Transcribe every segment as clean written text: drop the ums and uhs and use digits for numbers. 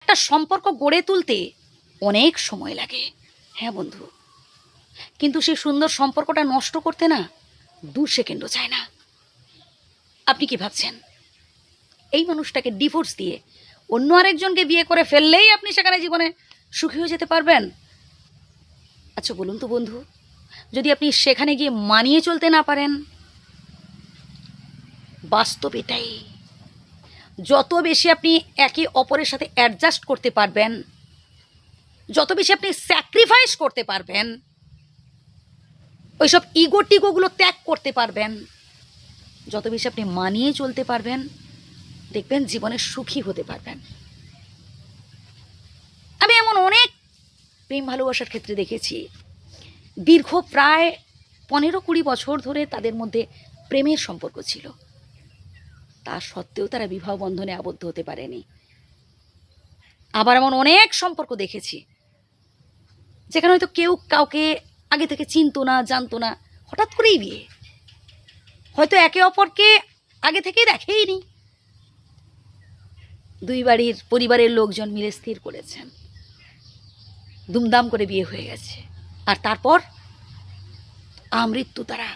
একটা সম্পর্ক গড়ে তুলতে অনেক সময় লাগে, হ্যাঁ বন্ধু, কিন্তু সেই সুন্দর সম্পর্কটা নষ্ট করতে না 2 সেকেন্ডও চায় না। আপনি কি ভাবছেন এই মানুষটাকে ডিভোর্স দিয়ে অন্য আরেকজনকে বিয়ে করে ফেললেই আপনি সেখানে জীবনে সুখী হয়ে যেতে পারবেন? আচ্ছা বলুন তো বন্ধু, যদি আপনি সেখানে গিয়ে মানিয়ে চলতে না পারেন? বাস্তব এটাই, যত বেশি আপনি একে অপরের সাথে অ্যাডজাস্ট করতে পারবেন, যত বেশি আপনি স্যাক্রিফাইস করতে পারবেন, ওইসব ইগো টিগোগুলো ত্যাগ করতে পারবেন, যত বেশি আপনি মানিয়ে চলতে পারবেন, দেখবেন জীবনে সুখী হতে পারবেন। আমি এমন অনেক প্রেম ভালোবাসার ক্ষেত্রে দেখেছি, দীর্ঘ প্রায় 15-20 বছর ধরে তাদের মধ্যে প্রেমের সম্পর্ক ছিল, তা সত্ত্বেও তারা বিবাহ বন্ধনে আবদ্ধ হতে পারেনি। আবার এমন অনেক সম্পর্ক দেখেছি যেখানে হয়তো কেউ কাউকে আগে থেকে চিনতো না, জানতো না, হঠাৎ করেই বিয়ে, হয়তো একে অপরকে আগে থেকেই দেখেইনি, 2 বাড়ির পরিবারের লোকজন মিলে স্থির করেছেন, দুমদাম করে বিয়ে হয়ে গেছে, আর তারপর আমৃত্যু তারা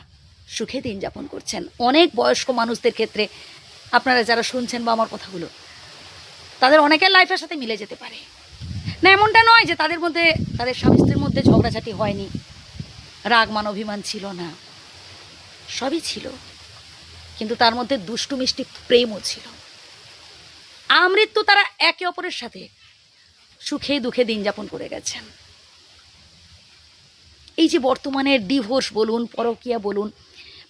সুখে দিন যাপন করছেন। অনেক বয়স্ক মানুষদের ক্ষেত্রে আপনারা যারা শুনছেন বা আমার কথাগুলো, তাদের অনেকের লাইফের সাথে মিলে যেতে পারে না, এমনটা নয় যে তাদের মধ্যে, তাদের স্বামী স্ত্রীর মধ্যে ঝগড়াঝাটি হয়নি, রাগ মান অভিমান ছিল না, সবই ছিল, কিন্তু তার মধ্যে দুষ্টু মিষ্টি প্রেমও ছিল। আমৃত্যু তারা একে অপরের সাথে সুখে দুঃখে দিন যাপন করে গেছেন। এই যে বর্তমানে ডিভোর্স বলুন, পরকীয়া বলুন,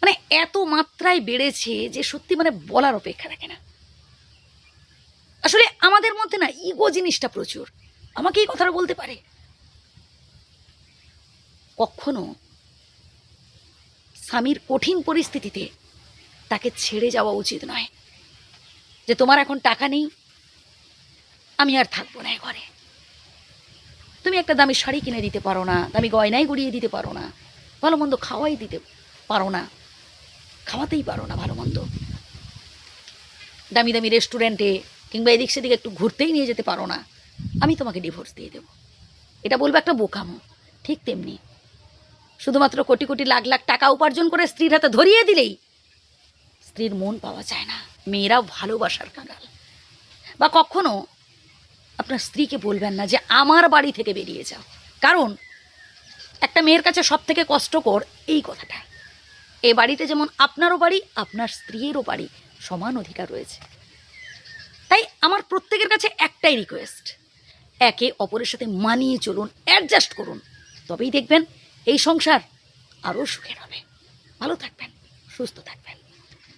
মানে এত মাত্রায় বেড়েছে যে সত্যি মানে বলার অপেক্ষা রাখে না। আসলে আমাদের মধ্যে না ইগো জিনিসটা প্রচুর। আমাকে এই কথাটা বলতে পারে? কখনো স্বামীর কঠিন পরিস্থিতিতে তাকে ছেড়ে যাওয়া উচিত নয়, যে তোমার এখন টাকা নেই, আমি আর থাকবো না ঘরে, তুমি একটা দামি শাড়ি কিনে দিতে পারো না, দামি গয়নাই গড়িয়ে দিতে পারো না, ভালো মন্দ খাওয়াই দিতে পারো না, খাওয়াতেই পারো না ভালো মন্দ, দামি দামি রেস্টুরেন্টে কিংবা এদিক সেদিকে একটু ঘুরতেই নিয়ে যেতে পারো না, আমি তোমাকে ডিভোর্স দিয়ে দেবো। এটা বলবো একটা বোকামো। ঠিক তেমনি শুধুমাত্র কোটি কোটি লাখ লাখ টাকা উপার্জন করে স্ত্রীর হাতে ধরিয়ে দিলেই স্ত্রীর মন পাওয়া যায় না। মেয়েরাও ভালোবাসার কাঙাল। বা কখনো আপনার স্ত্রীকে বলবেন না যে আমার বাড়ি থেকে বেরিয়ে যাও, কারণ একটা মেয়ের কাছে সব থেকে কষ্টকর এই কথাটা, এ বাড়িতে যেমন আপনারও বাড়ি, আপনার স্ত্রীরও বাড়ি, সমান অধিকার রয়েছে। তাই আমার প্রত্যেকের কাছে একটাই রিকোয়েস্ট, একে অপরের সাথে মানিয়ে চলুন, অ্যাডজাস্ট করুন, তবেই দেখবেন এই সংসার আরও সুখের হবে। ভালো থাকবেন, সুস্থ থাকবেন।